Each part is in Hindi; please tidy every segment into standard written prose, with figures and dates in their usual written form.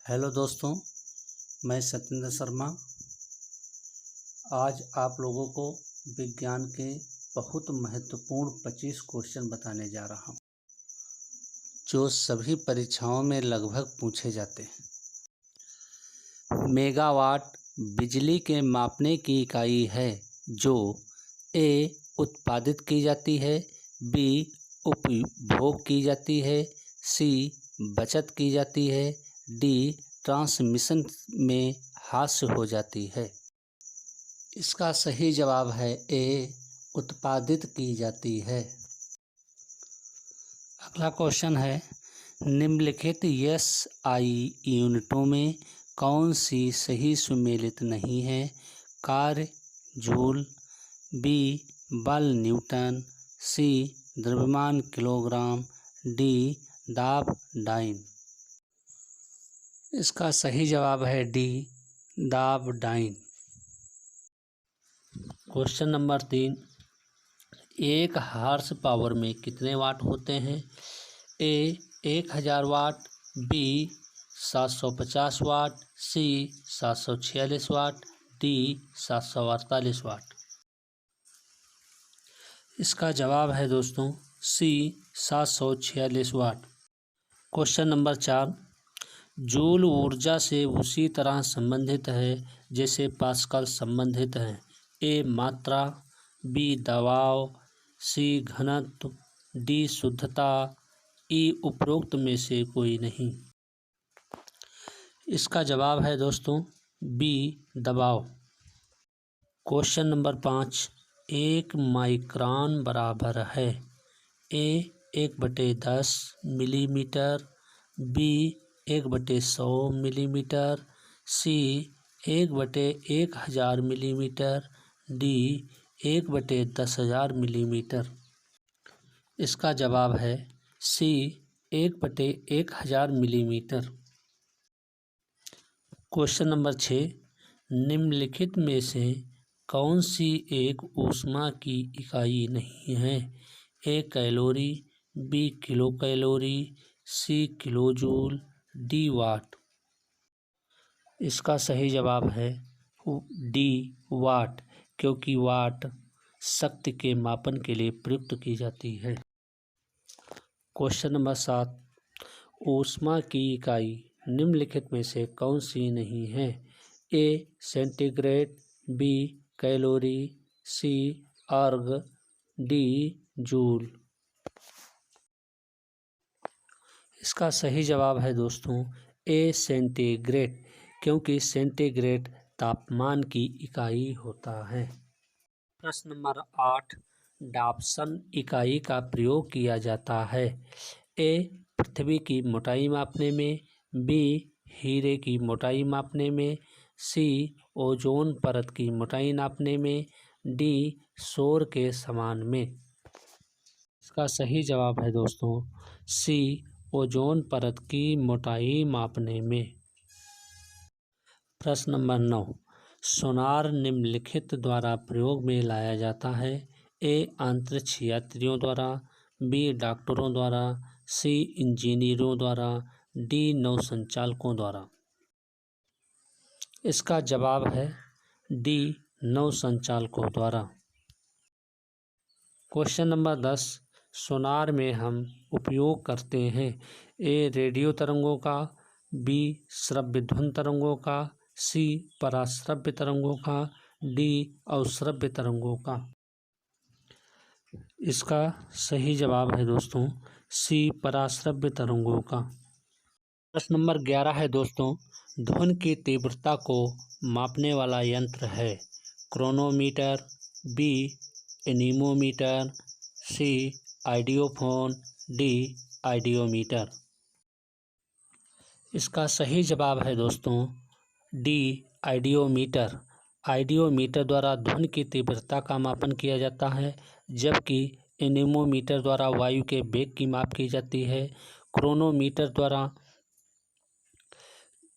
हेलो दोस्तों, मैं सत्येंद्र शर्मा आज आप लोगों को विज्ञान के बहुत महत्वपूर्ण 25 क्वेश्चन बताने जा रहा हूं, जो सभी परीक्षाओं में लगभग पूछे जाते हैं। मेगावाट बिजली के मापने की इकाई है जो ए उत्पादित की जाती है, बी उपभोग की जाती है, सी बचत की जाती है, डी ट्रांसमिशन में हास्य हो जाती है। इसका सही जवाब है ए उत्पादित की जाती है। अगला क्वेश्चन है, निम्नलिखित एसआई यूनिटों में कौन सी सही सुमेलित नहीं है? कार्य जूल, बी बल न्यूटन, सी द्रव्यमान किलोग्राम, डी दाब डाइन। इसका सही जवाब है डी दाब डाइन। क्वेश्चन नंबर 3, एक हॉर्स पावर में कितने वाट होते हैं? ए 1000 वाट, बी 750 वाट, सी 746 वाट, डी 748 वाट। इसका जवाब है दोस्तों सी 746 वाट। क्वेश्चन नंबर 4, जूल ऊर्जा से उसी तरह संबंधित है जैसे पास्कल संबंधित है। ए मात्रा, बी दबाव, सी घनत्व, डी शुद्धता, ई उपरोक्त में से कोई नहीं। इसका जवाब है दोस्तों बी दबाव। क्वेश्चन नंबर 5, 1 माइक्रोन बराबर है ए 1/10 मिलीमीटर, बी 1/100 मिलीमीटर, सी 1/1000 मिलीमीटर, डी 1/10,000 मिलीमीटर। इसका जवाब है सी 1/1000 मिलीमीटर। क्वेश्चन नंबर 6, निम्नलिखित में से कौन सी एक ऊष्मा की इकाई नहीं है? ए कैलोरी, बी किलो कैलोरी, सी किलो जूल, डी वाट। इसका सही जवाब है डी वाट, क्योंकि वाट शक्ति के मापन के लिए प्रयुक्त की जाती है। क्वेश्चन नंबर 7, ऊष्मा की इकाई निम्नलिखित में से कौन सी नहीं है? ए सेंटीग्रेड, बी कैलोरी, सी अर्ग, डी जूल। इसका सही जवाब है दोस्तों ए सेंटीग्रेड, क्योंकि सेंटीग्रेड तापमान की इकाई होता है। प्रश्न नंबर 8, डाप्सन इकाई का प्रयोग किया जाता है। ए पृथ्वी की मोटाई मापने में, बी हीरे की मोटाई मापने में, सी ओजोन परत की मोटाई नापने में, डी सौर के समान में। इसका सही जवाब है दोस्तों सी ओजोन परत की मोटाई मापने में। प्रश्न नंबर 9, सोनार निम्नलिखित द्वारा प्रयोग में लाया जाता है। ए अंतरिक्ष यात्रियों द्वारा, बी डॉक्टरों द्वारा, सी इंजीनियरों द्वारा, डी नौसंचालकों द्वारा। इसका जवाब है डी नौसंचालकों द्वारा। क्वेश्चन नंबर 10, सोनार में हम उपयोग करते हैं ए रेडियो तरंगों का, बी श्रव्य ध्वनि तरंगों का, सी पराश्रव्य तरंगों का, डी अवश्रव्य तरंगों का। इसका सही जवाब है दोस्तों सी पराश्रव्य तरंगों का। प्रश्न नंबर 11 है दोस्तों, ध्वनि की तीव्रता को मापने वाला यंत्र है क्रोनोमीटर, बी एनीमोमीटर, सी आइडियोफोन, डी आइडियोमीटर। इसका सही जवाब है दोस्तों डी आइडियोमीटर। आइडियोमीटर द्वारा ध्वनि की तीव्रता का मापन किया जाता है, जबकि एनीमोमीटर द्वारा वायु के वेग की माप की जाती है। क्रोनोमीटर द्वारा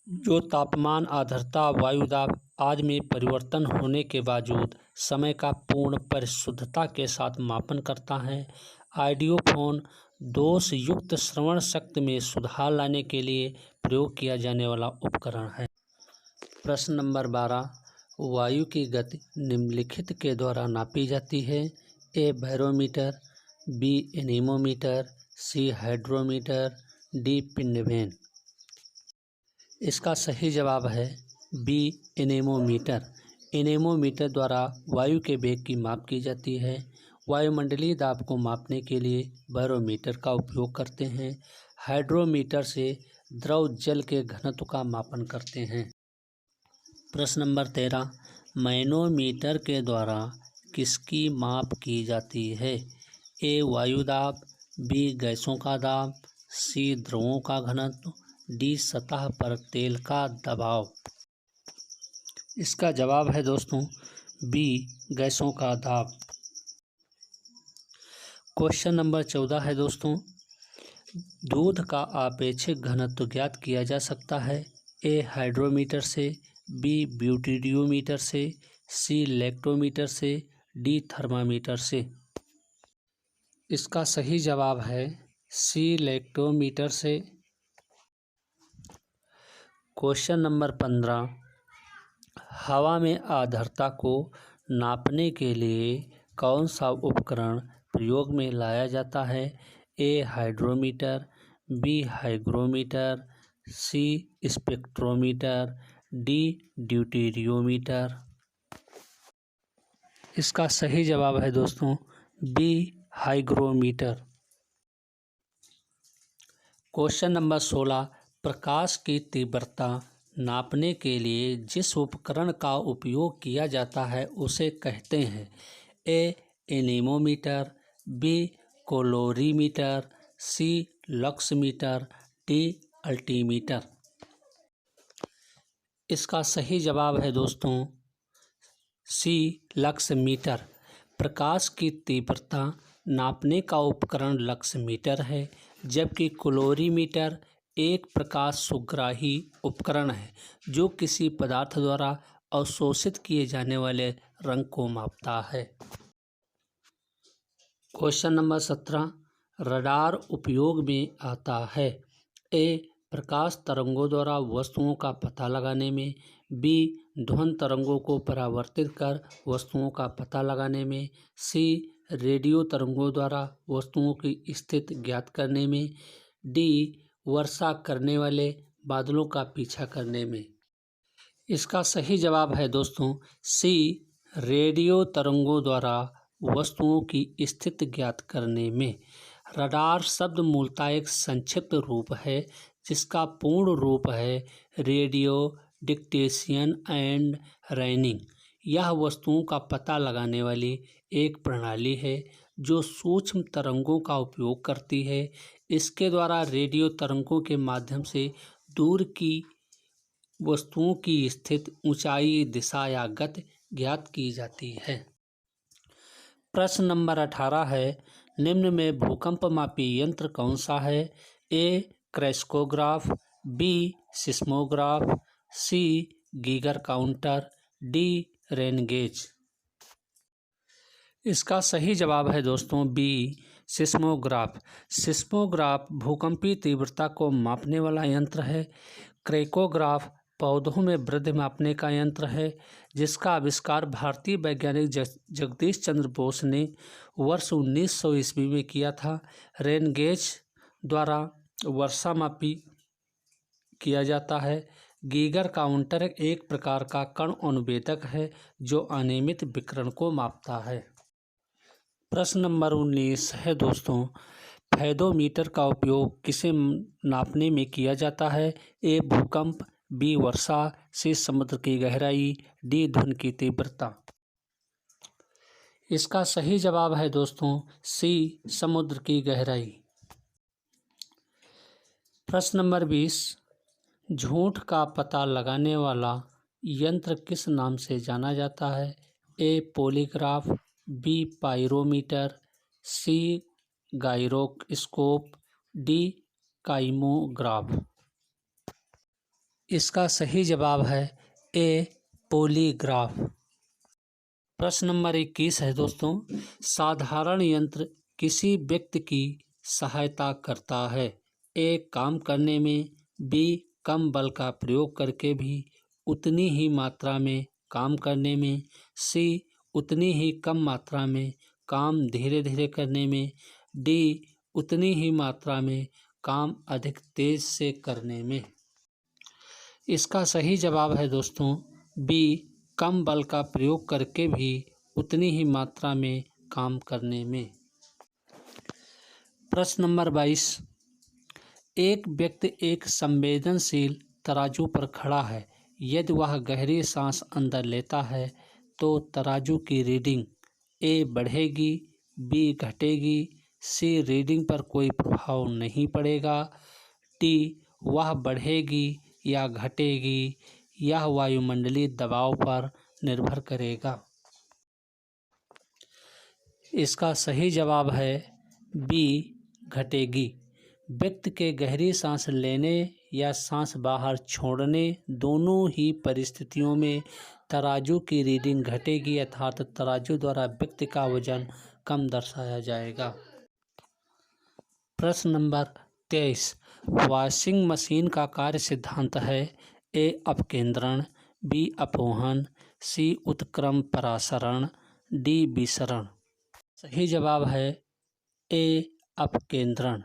जो तापमान, आर्द्रता, वायुदाब आदि में परिवर्तन होने के बावजूद समय का पूर्ण परिशुद्धता के साथ मापन करता है। आइडियोफोन दोष युक्त श्रवण शक्ति में सुधार लाने के लिए प्रयोग किया जाने वाला उपकरण है। प्रश्न नंबर 12, वायु की गति निम्नलिखित के द्वारा नापी जाती है। ए बैरोमीटर, बी एनीमोमीटर, सी हाइड्रोमीटर, डी पिंडवेन। इसका सही जवाब है बी एनीमोमीटर। एनीमोमीटर द्वारा वायु के वेग की माप की जाती है। वायुमंडलीय दाब को मापने के लिए बैरोमीटर का उपयोग करते हैं। हाइड्रोमीटर से द्रव जल के घनत्व का मापन करते हैं। प्रश्न नंबर 13, मैनोमीटर के द्वारा किसकी माप की जाती है। ए वायु दाब, बी गैसों का दाब, सी द्रवों का घनत्व, डी सतह पर तेल का दबाव। इसका जवाब है दोस्तों बी गैसों का दाब। क्वेश्चन नंबर 14 है दोस्तों, दूध का आपेक्षिक घनत्व ज्ञात किया जा सकता है। ए हाइड्रोमीटर से, बी ब्यूटिडियोमीटर से, सी लैक्टोमीटर से, डी थर्मामीटर से। इसका सही जवाब है सी लैक्टोमीटर से। क्वेश्चन नंबर 15, हवा में आर्द्रता को नापने के लिए कौन सा उपकरण प्रयोग में लाया जाता है। ए हाइड्रोमीटर, बी हाइग्रोमीटर, सी स्पेक्ट्रोमीटर, डी ड्यूटेरियोमीटर। इसका सही जवाब है दोस्तों बी हाइग्रोमीटर। क्वेश्चन नंबर 16, प्रकाश की तीव्रता नापने के लिए जिस उपकरण का उपयोग किया जाता है उसे कहते हैं। ए एनीमोमीटर, बी कोलोरीमीटर, सी लक्समीटर, डी अल्टीमीटर। इसका सही जवाब है दोस्तों सी लक्समीटर। प्रकाश की तीव्रता नापने का उपकरण लक्समीटर है, जबकि कोलोरीमीटर एक प्रकाश सुग्राही उपकरण है जो किसी पदार्थ द्वारा अवशोषित किए जाने वाले रंग को मापता है। क्वेश्चन नंबर 17, रडार उपयोग में आता है। ए प्रकाश तरंगों द्वारा वस्तुओं का पता लगाने में, बी ध्वनि तरंगों को परावर्तित कर वस्तुओं का पता लगाने में, सी रेडियो तरंगों द्वारा वस्तुओं की स्थिति ज्ञात करने में, डी वर्षा करने वाले बादलों का पीछा करने में। इसका सही जवाब है दोस्तों सी रेडियो तरंगों द्वारा वस्तुओं की स्थिति ज्ञात करने में। रडार शब्द मूलतः एक संक्षिप्त रूप है जिसका पूर्ण रूप है रेडियो डिटेक्शन एंड रैनिंग। यह वस्तुओं का पता लगाने वाली एक प्रणाली है जो सूक्ष्म तरंगों का उपयोग करती है। इसके द्वारा रेडियो तरंगों के माध्यम से दूर की वस्तुओं की स्थिति, ऊंचाई, दिशा या गति ज्ञात की जाती है। प्रश्न नंबर 18 है, निम्न में भूकंप मापी यंत्र कौन सा है। A crescograph, B seismograph, C Geiger counter, D rain gauge. इसका सही जवाब है दोस्तों बी सिस्मोग्राफ। सिस्मोग्राफ भूकंपीय तीव्रता को मापने वाला यंत्र है। क्रेकोग्राफ पौधों में वृद्धि मापने का यंत्र है जिसका आविष्कार भारतीय वैज्ञानिक जगदीश चंद्र बोस ने वर्ष 1900 ईस्वी में किया था। रेन गेज द्वारा वर्षा मापी किया जाता है। गीगर काउंटर एक प्रकार का कण अनुवेदक है जो अनियमित विकिरण को मापता है। प्रश्न नंबर 19 है दोस्तों, फेदोमीटर का उपयोग किसे नापने में किया जाता है। ए भूकंप, बी वर्षा, सी समुद्र की गहराई, डी ध्वनि की तीव्रता। इसका सही जवाब है दोस्तों सी समुद्र की गहराई। प्रश्न नंबर 20, झूठ का पता लगाने वाला यंत्र किस नाम से जाना जाता है। ए पॉलीग्राफ, बी पायरोमीटर, सी गायरोस्कोप, डी काइमोग्राफ। इसका सही जवाब है ए पॉलीग्राफ। प्रश्न नंबर 21 है दोस्तों, साधारण यंत्र किसी व्यक्ति की सहायता करता है। ए काम करने में, बी कम बल का प्रयोग करके भी उतनी ही मात्रा में काम करने में, सी उतनी ही कम मात्रा में काम धीरे धीरे करने में, डी उतनी ही मात्रा में काम अधिक तेज से करने में। इसका सही जवाब है दोस्तों बी कम बल का प्रयोग करके भी उतनी ही मात्रा में काम करने में। प्रश्न नंबर 22। एक व्यक्ति एक संवेदनशील तराजू पर खड़ा है। यदि वह गहरी सांस अंदर लेता है तो तराजू की रीडिंग ए बढ़ेगी, बी घटेगी, सी रीडिंग पर कोई प्रभाव नहीं पड़ेगा, डी वह बढ़ेगी या घटेगी, यह वायुमंडलीय दबाव पर निर्भर करेगा। इसका सही जवाब है बी घटेगी। व्यक्ति के गहरी सांस लेने या सांस बाहर छोड़ने दोनों ही परिस्थितियों में तराजू की रीडिंग घटेगी, अर्थात तराजू द्वारा व्यक्ति का वजन कम दर्शाया जाएगा। प्रश्न नंबर 23। वॉशिंग मशीन का कार्य सिद्धांत है ए अपकेंद्रण, बी अपवहन, सी उत्क्रम परासरण, डी विसरण। सही जवाब है ए अपकेंद्रण।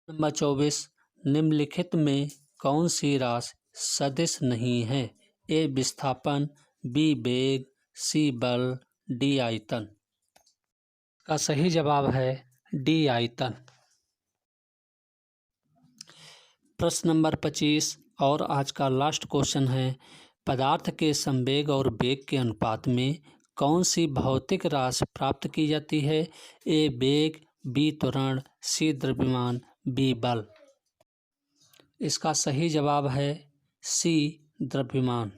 नंबर 24। निम्नलिखित में कौन सी राशि सदिश नहीं है? ए विस्थापन, बी वेग, सी बल, डी आयतन। का सही जवाब है डी आयतन। प्रश्न नंबर 25 और आज का लास्ट क्वेश्चन है, पदार्थ के संवेग और वेग के अनुपात में कौन सी भौतिक राशि प्राप्त की जाती है? ए वेग, बी त्वरण, सी द्रव्यमान, बी बल। इसका सही जवाब है सी द्रव्यमान।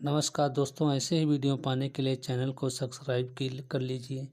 नमस्कार दोस्तों, ऐसे ही वीडियो पाने के लिए चैनल को सब्सक्राइब कर लीजिए।